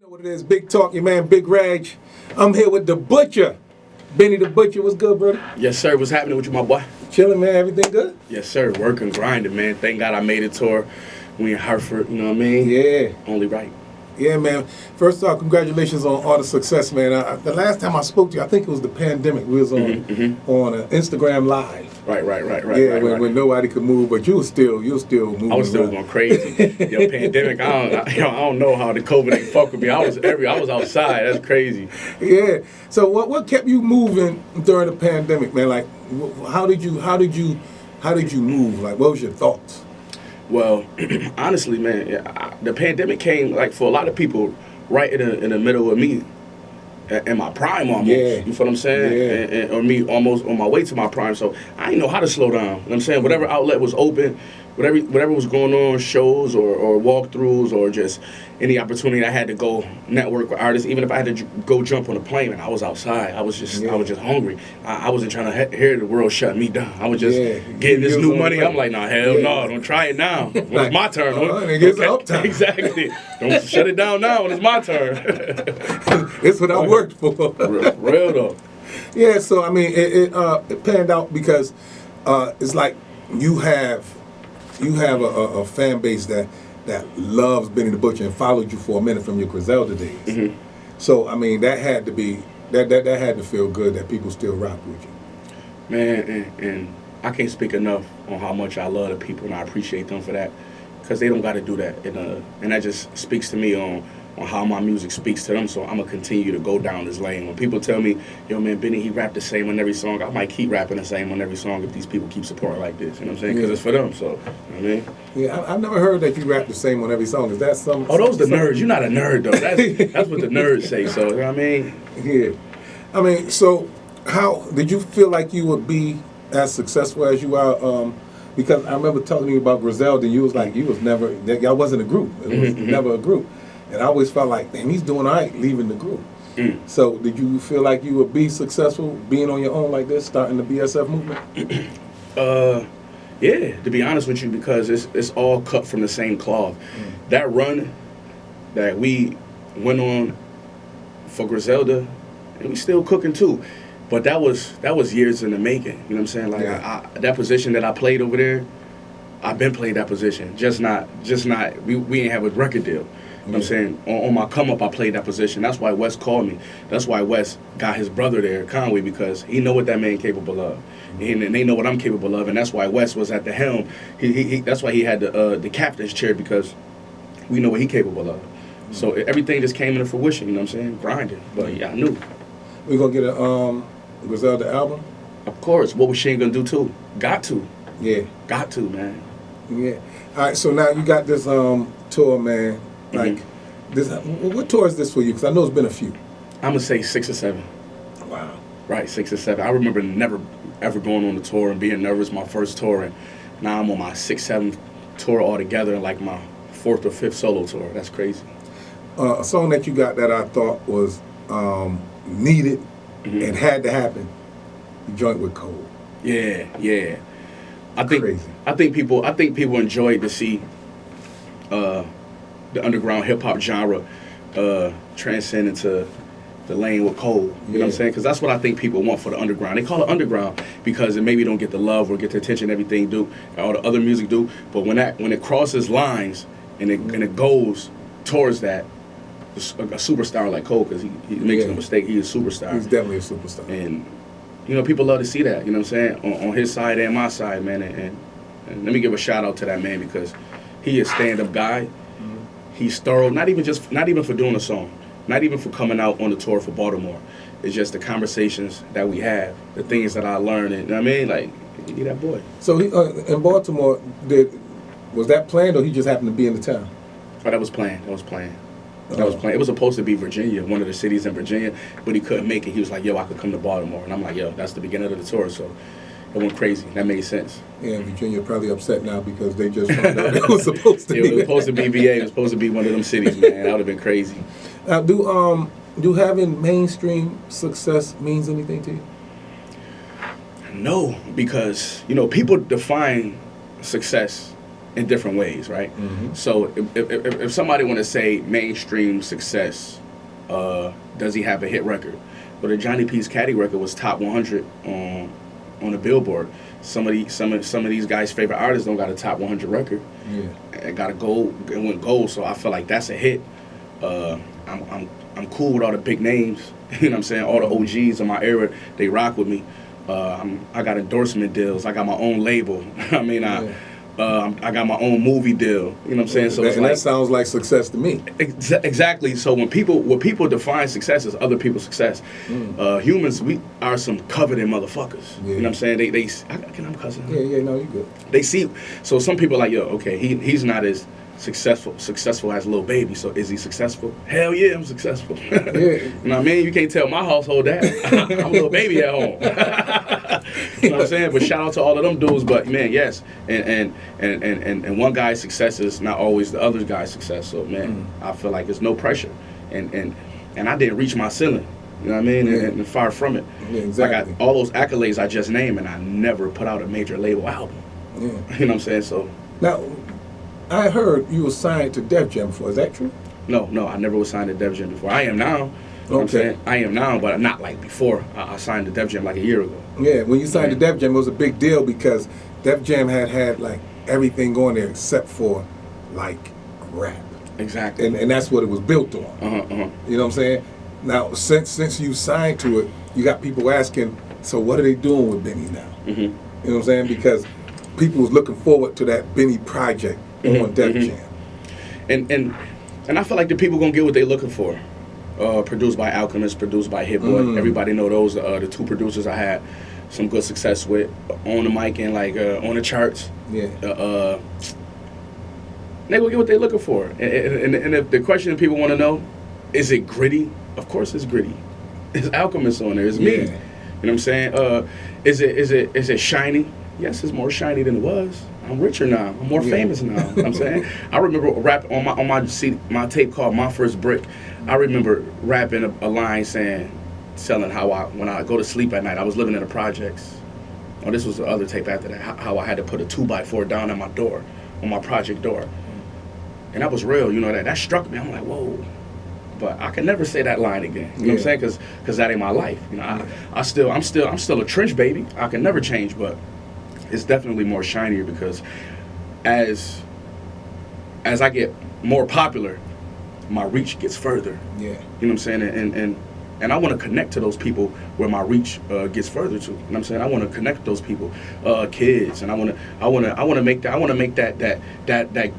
know what it is, Big Talk, your man Big Regg. I'm here with the Butcher. Benny the Butcher, what's good, brother? Yes, sir. What's happening with you, my boy? Chilling, man, everything good? Yes, sir. Working, grinding, man. Thank God I made it tour. We in Hartford, you know what I mean? Yeah. Only right. Yeah, man. First off, congratulations on all the success, man. The last time I spoke to you, I think it was the pandemic. We was on Instagram Live. Right. Yeah, when nobody could move, but you was still moving. I was still going crazy. Yo, pandemic. I don't know how the COVID ain't fuck with me. I was outside. That's crazy. Yeah. So what kept you moving during the pandemic, man? Like, how did you move? Like, what was your thoughts? Well, honestly, man, the pandemic came like for a lot of people right in the middle of me. In my prime almost, yeah. You feel what I'm saying? Yeah. Or me almost on my way to my prime. So I didn't know how to slow down. You know what I'm saying? Whatever outlet was open, whatever was going on, shows or walkthroughs or just any opportunity I had to go network with artists, even if I had to go jump on a plane and I was outside, I was just hungry. I wasn't trying to hear the world shut me down. I was just getting this new money. I'm like, nah, hell no, don't try it now. When it's my turn. It's uptime. Exactly. Don't shut it down now when it's my turn. It's what I worked for. Real though. Yeah, so I mean, it panned out because it's like you have a fan base that loves Benny the Butcher and followed you for a minute from your Griselda days. Mm-hmm. So I mean, that had to be that had to feel good that people still rock with you. Man, and I can't speak enough on how much I love the people and I appreciate them for that, because they don't got to do that, and that just speaks to me on how my music speaks to them. So I'm gonna continue to go down this lane. When people tell me, yo man, Benny, he rapped the same on every song, I might keep rapping the same on every song if these people keep supporting like this. You know what I'm saying? Because it's for them. So you know what I mean? Yeah, I've never heard that you rap the same on every song. Is that some? Oh, those the nerds. You're not a nerd though. That's what the nerds say. So you know what I mean? Yeah. I mean, so how did you feel like you would be as successful as you are? Because I remember talking to you about Griselda, and you was like, y'all wasn't a group. It was never a group. And I always felt like, damn, he's doing all right leaving the group. So did you feel like you would be successful being on your own like this, starting the BSF movement? Yeah, to be honest with you, because it's all cut from the same cloth. That run that we went on for Griselda, and we still cooking too. But that was years in the making. You know what I'm saying? Like that position that I played over there, I've been playing that position. Just not. We ain't have a record deal. You know what I'm saying? On my come up, I played that position. That's why Wes called me. That's why Wes got his brother there, Conway, because he know what that man capable of, and they know what I'm capable of, and that's why Wes was at the helm. That's why he had the captain's chair, because we know what he capable of. So everything just came into fruition. You know what I'm saying? Grinding, but yeah, I knew. We gonna get a Griselda album? Of course. What was Shane gonna do too? Got to. Yeah. Got to, man. Yeah. All right. So now you got this tour, man. Like, what tour is this for you? Because I know it's been a few. I'm gonna say 6 or 7. Wow. Right, 6 or 7. I remember never ever going on the tour and being nervous. My first tour, and now I'm on my 6th, 7th tour altogether, and like my 4th or 5th solo tour. That's crazy. A song that you got that I thought was needed and had to happen. The joint with Cole. Yeah. I think people enjoyed to see the underground hip hop genre transcend into the lane with Cole. You know what I'm saying? Because that's what I think people want for the underground. They call it underground because it maybe don't get the love or get the attention everything do, all the other music do. But when it crosses lines and it goes towards that, a superstar like Cole, because he makes no mistake, he is a superstar. He's definitely a superstar. And people love to see that. You know what I'm saying? On his side and my side, man. And let me give a shout out to that man, because he is a stand-up guy. He's thorough, not even for doing a song, not even for coming out on the tour for Baltimore. It's just the conversations that we have, the things that I learned, and you know what I mean, like, he that boy. So he, in Baltimore, was that planned, or he just happened to be in the town? Oh, that was planned. It was supposed to be Virginia, one of the cities in Virginia, but he couldn't make it. He was like, yo, I could come to Baltimore. And I'm like, yo, that's the beginning of the tour, so it went crazy. That made sense. Yeah, Virginia probably upset now because they just found out it was supposed to be. It was supposed to be VA. It was supposed to be one of them cities, man. That would have been crazy. Do having mainstream success means anything to you? No, because, people define success in different ways, right? So if somebody want to say mainstream success, does he have a hit record? But the Johnny P's Caddy record was top 100 on the Billboard. Some of these guys' favorite artists don't got a top 100 record. Yeah. It got a gold. It went gold. So I feel like that's a hit. I'm cool with all the big names. You know what I'm saying? All the OGs of my era, they rock with me. I got endorsement deals. I got my own label. I mean, I got my own movie deal. You know what I'm saying? So that sounds like success to me. Exactly. So when people define success as other people's success, humans, we are some coveted motherfuckers. Yeah. You know what I'm saying? I'm cussing. Yeah, no, you good. They see. So some people are like, yo, okay, he's not as successful as Lil Baby. So is he successful? Hell yeah, I'm successful. Yeah. You know what I mean? You can't tell my household that. I'm Lil Baby at home. You know what I'm saying? But shout out to all of them dudes. But man, yes, and one guy's success is not always the other guy's success. So man, I feel like there's no pressure, and I didn't reach my ceiling. You know what I mean? Yeah. And far from it. Yeah, exactly. I got all those accolades I just named, and I never put out a major label album. Yeah. You know what I'm saying? So Now, I heard you were signed to Def Jam before. Is that true? no, I never was signed to Def Jam before. I am now. You know what I'm saying? I am now, but not like before. I signed to Def Jam like a year ago. Yeah, when you signed to Def Jam, it was a big deal because Def Jam had like everything going there except for like rap. Exactly. And that's what it was built on. You know what I'm saying? Now, since you signed to it, you got people asking, so what are they doing with Benny now? You know what I'm saying? Because people was looking forward to that Benny project on Def Jam. And I feel like the people gonna get what they looking for. Produced by Alchemist, produced by Hit Boy. Everybody know those. The two producers I had some good success with on the mic and like on the charts. Yeah. They gonna get what they looking for. And if the question that people want to know, is it gritty? Of course it's gritty. It's Alchemist on there. It's me. Yeah. You know what I'm saying? Is it shiny? Yes, it's more shiny than it was. I'm richer now. I'm more famous now. You know what I'm saying? I remember rapping on my tape called My First Brick. I remember rapping a line telling how when I go to sleep at night, I was living in the projects. Oh, this was the other tape after that. How I had to put a 2x4 down at my door, on my project door, and that was real. You know that struck me. I'm like, whoa. But I can never say that line again. You know what I'm saying? Because that ain't my life. You know, I'm still a trench baby. I can never change, but it's definitely more shinier because as I get more popular, my reach gets further. Yeah. You know what I'm saying? And I want to connect to those people where my reach gets further to. You know what I'm saying? I want to connect to those people, kids, and I want to make that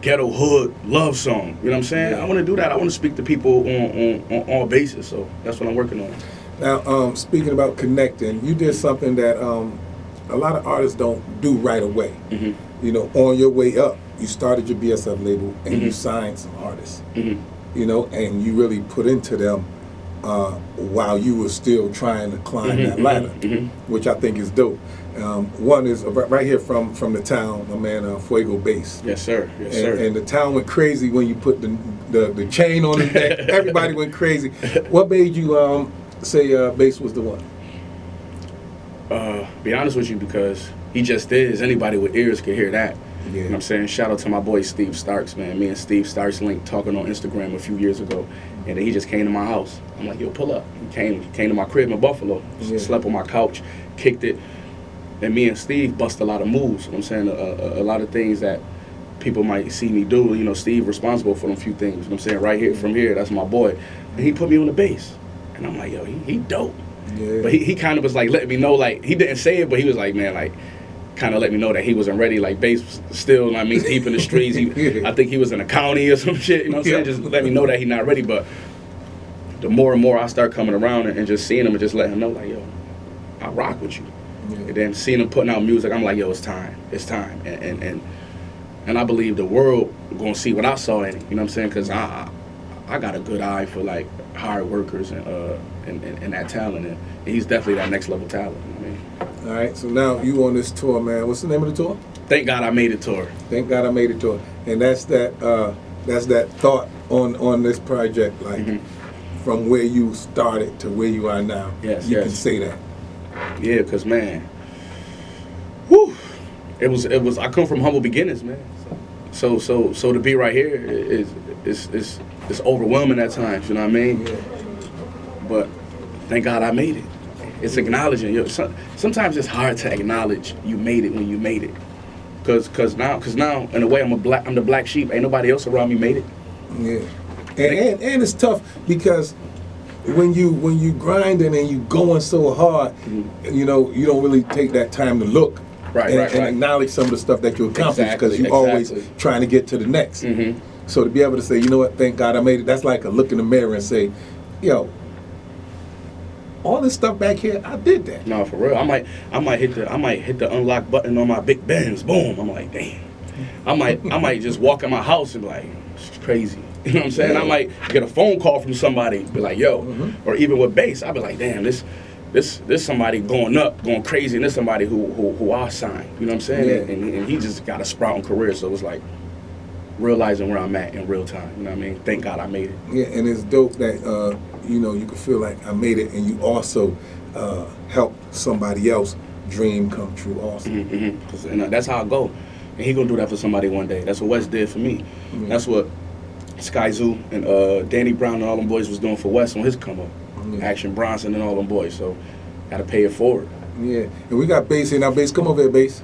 ghetto hood love song. You know what I'm saying? Yeah. I want to do that. I want to speak to people on all bases. So that's what I'm working on. Now, speaking about connecting, you did something that a lot of artists don't do right away. You know, on your way up, you started your BSF label and you signed some artists. You know, and you really put into them while you were still trying to climb that ladder, which I think is dope. One is right here from the town, my man Fuego Bass. Yes, sir. Yes, sir. And the town went crazy when you put the chain on his neck. Everybody went crazy. What made you say Bass was the one? Be honest with you, because he just is. Anybody with ears can hear that. Yeah. You know what I'm saying? Shout out to my boy Steve Starks, man. Me and Steve Starks linked talking on Instagram a few years ago, and then he just came to my house. I'm like, yo, pull up. He came to my crib in Buffalo, slept on my couch, kicked it, and me and Steve bust a lot of moves. You know what I'm saying? A lot of things that people might see me do. You know, Steve responsible for them few things. You know what I'm saying? Right here, from here, that's my boy. And he put me on the bass. And I'm like, yo, he dope. Yeah. But he kind of was like letting me know, like, he didn't say it, but he was like, man, like, kind of let me know that he wasn't ready. Like, Bass was still, I mean, deep in the streets. I think he was in the county or some shit, you know what I'm saying? Just let me know that he's not ready. But the more and more I start coming around and just seeing him and just letting him know, like, yo, I rock with you. Yeah. And then seeing him putting out music, I'm like, yo, it's time. It's time. And I believe the world gonna see what I saw in it, you know what I'm saying? Because I got a good eye for, like, hard workers and that talent. And he's definitely that next level talent. You know what I mean? All right, so now you on this tour, man. What's the name of the tour? Thank God I Made It tour. Thank God I Made It tour. And that's that thought on this project, like from where you started to where you are now. Yes, you yes. can say that. Yeah, because, man, whew, it was. I come from humble beginnings, man. So to be right here is overwhelming at times. You know what I mean? Yeah. But thank God I made it. It's acknowledging. Sometimes it's hard to acknowledge you made it when you made it. Cause now in a way I'm the black sheep. Ain't nobody else around me made it. Yeah, and it's tough because when you grinding and you going so hard, you know, you don't really take that time to look and acknowledge some of the stuff that you accomplished because you always trying to get to the next. So to be able to say, you know what, thank God I made it. That's like a look in the mirror and say, yo, all this stuff back here, I did that. No, for real. I might hit the unlock button on my big Benz. Boom. I'm like, damn. I might just walk in my house and be like, it's crazy. You know what I'm saying? Yeah. I might get a phone call from somebody, be like, yo, or even with bass, I'll be like, damn, this somebody going up, going crazy, and this somebody who I signed. You know what I'm saying? Yeah. And he just got a sprouting career, so it's like realizing where I'm at in real time. You know what I mean? Thank God I made it. Yeah, and it's dope that you know, you can feel like I made it, and you also helped somebody else dream come true also. And that's how I go. And he gonna do that for somebody one day. That's what Wes did for me. That's what Sky Zoo and Danny Brown and all them boys was doing for Wes on his come up. Action Bronson and all them boys. So gotta pay it forward. Yeah, and we got Bass here now. Bass, come over here, Bass.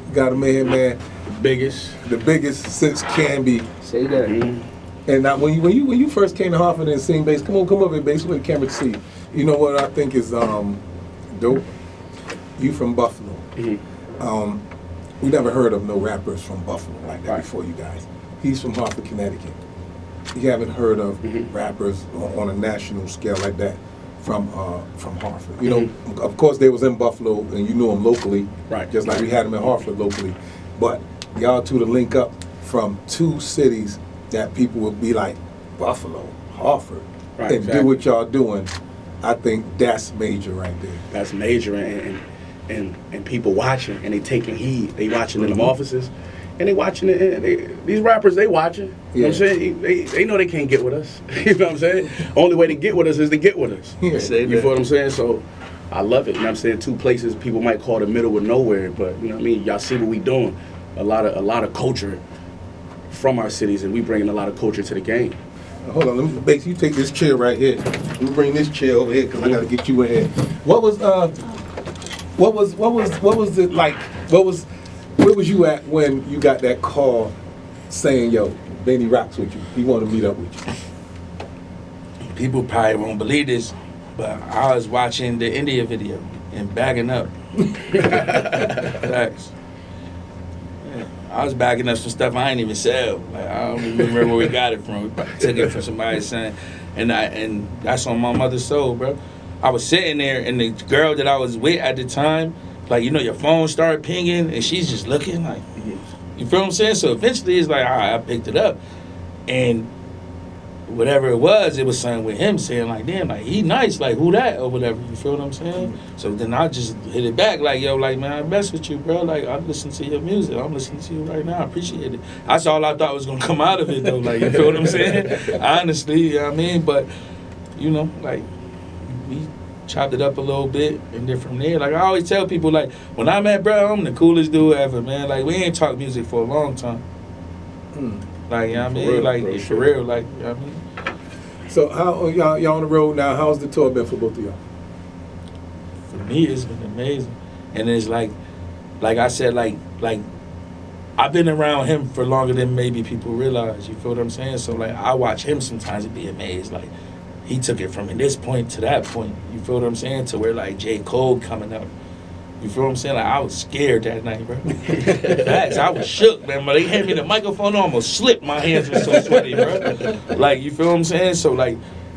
You got him in here, man. The biggest since Canby. Say that. And now, when you first came to Hartford and seen Bass, come over here, Bass, with the camera to see you. You know what I think is dope? You from Buffalo. We never heard of no rappers from Buffalo like that before you guys. He's from Hartford, Connecticut. You haven't heard of rappers on a national scale like that from Hartford. You know, of course they was in Buffalo and you knew them locally, just like we had them in Hartford locally. But y'all two to link up from two cities that people would be like, Buffalo, Hartford, and do what y'all doing. I think that's major right there. That's major, and people watching and they taking heed. They watching in them offices, and they watching it. These rappers, they watching. You know what I'm saying? They know they can't get with us. You know what I'm saying? Only way to get with us is to get with us. You feel what I'm saying? So I love it. You know what I'm saying? Two places people might call the middle of nowhere, but you know what I mean? Y'all see what we doing. A lot of culture from our cities, and we bringing a lot of culture to the game. Hold on, let me, Bass, you take this chair right here. Let me bring this chair over here because I gotta get you in here. What was it like? Where was you at when you got that call saying, yo, Benny rocks with you. He want to meet up with you? People probably won't believe this, but I was watching the India video and bagging up. Facts. I was backing up some stuff I ain't even sell. Like I don't even remember where we got it from. We took it from somebody's son, and that's on my mother's soul, bro. I was sitting there, and the girl that I was with at the time, like you know, your phone started pinging, and she's just looking like, you feel what I'm saying? So eventually, it's like, all right, I picked it up, and whatever it was something with him saying like, damn, like he nice, like who that or whatever. You feel what I'm saying? So then I just hit it back like, yo, like man, I mess with you, bro. Like I listen to your music. I'm listening to you right now. I appreciate it. That's all I thought was gonna come out of it though. Like you feel what I'm saying? Honestly, you know what I mean? But you know, like we chopped it up a little bit, and then from there, like I always tell people, like when I met bro, I'm the coolest dude ever, man. Like we ain't talked music for a long time. Like, you know what I mean? Real, like, bro, for real, like, you know what I mean? So, how y'all on the road now? How's the tour been for both of y'all? For me, it's been amazing. And it's like I said, like, I've been around him for longer than maybe people realize. You feel what I'm saying? So, like, I watch him sometimes and be amazed. Like, he took it from this point to that point. You feel what I'm saying? To where, like, J. Cole coming up. You feel what I'm saying? Like, I was scared that night, bro. Facts, I was shook, man. But they handed me the microphone, I almost slipped. My hands were so sweaty, bro. Like, you feel what I'm saying? So, like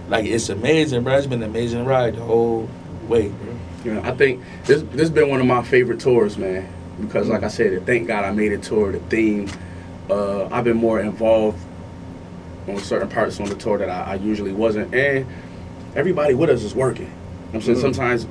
it's amazing, bro. It's been an amazing ride the whole way, bro. You know, I think this been one of my favorite tours, man. Because, like I said, thank God I made it tour. The theme, I've been more involved on certain parts on the tour that I usually wasn't. And everybody with us is working. You know what I'm saying? Sometimes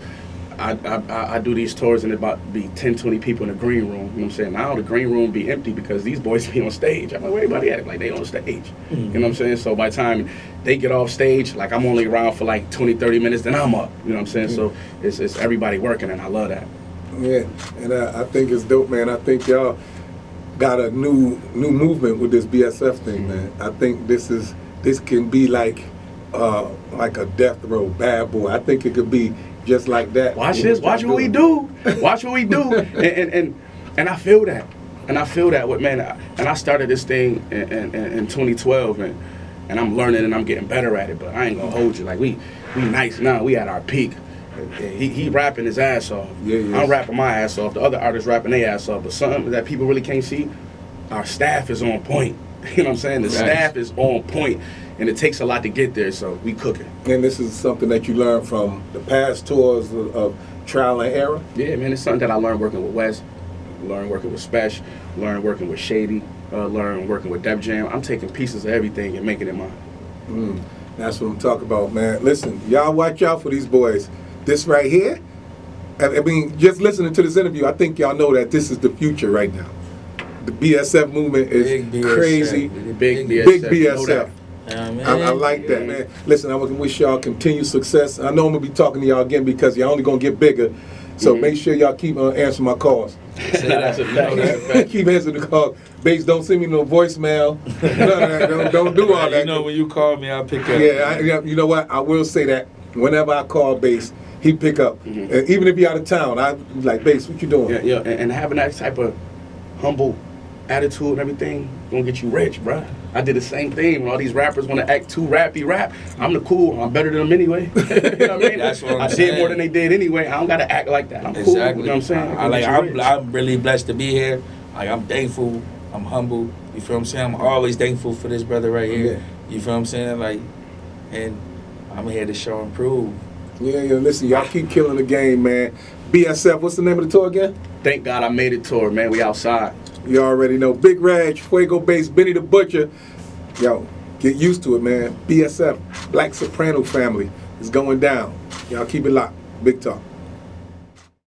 I do these tours and about be 10, 20 people in the green room. You know what I'm saying? Now the green room be empty because these boys be on stage. I'm like, where everybody at? Like, they on stage. You know what I'm saying? So by the time they get off stage, like I'm only around for like 20, 30 minutes, then I'm up. You know what I'm saying? So it's everybody working, and I love that. Yeah, and I think it's dope, man. I think y'all got a new movement with this BSF thing, man. I think this can be like a death row bad boy. I think it could be just like that. Watch this. Watch what we do. Watch what we do. And I feel that. And I feel that with man. And I started this thing in 2012, and I'm learning and I'm getting better at it. But I ain't gonna hold you. Like we nice now. We at our peak. He rapping his ass off. Yeah. I'm rapping my ass off. The other artists rapping their ass off. But something that people really can't see, our staff is on point. You know what I'm saying? The staff is on point, and it takes a lot to get there. So we cooking. And this is something that you learned from the past tours of trial and error. Yeah, man. It's something that I learned working with Wes, learned working with Spesh, learned working with Shady, learned working with Def Jam. I'm taking pieces of everything and making it mine. That's what I'm talking about, man. Listen, y'all watch out for these boys. This right here, I mean, just listening to this interview, I think y'all know that this is the future right now. The BSF movement is crazy. Big BSF. Man. I like that, man. Listen, I'm going to wish y'all continued success. I know I'm going to be talking to y'all again because y'all only going to get bigger. So make sure y'all keep answering my calls. That's a fact. Keep answering the calls. Bass, don't send me no voicemail. don't do all that. You know, when you call me, I'll pick up. Yeah, you know what? I will say that whenever I call Bass, he pick up. Even if he out of town, I like, Bass, what you doing? Yeah, and having that type of humble attitude and everything gonna get you rich, bruh. I did the same thing. When all these rappers want to act too rap, I'm the cool. I'm better than them anyway. You know what I mean? That's what I did more than they did anyway. I don't gotta act like that. I'm cool. Exactly. You know what I'm saying? I'm really blessed to be here. Like, I'm thankful. I'm humble. You feel what I'm saying? I'm always thankful for this brother right here. Yeah. You feel what I'm saying? Like, and I'm here to show and prove. Yeah, listen, y'all keep killing the game, man. BSF, what's the name of the tour again? Thank God I made it tour, man. We outside. You already know. Big Regg, Fuego Bass, Benny the Butcher. Yo, get used to it, man. BSF, Black Soprano Family, is going down. Y'all keep it locked. Big Talk.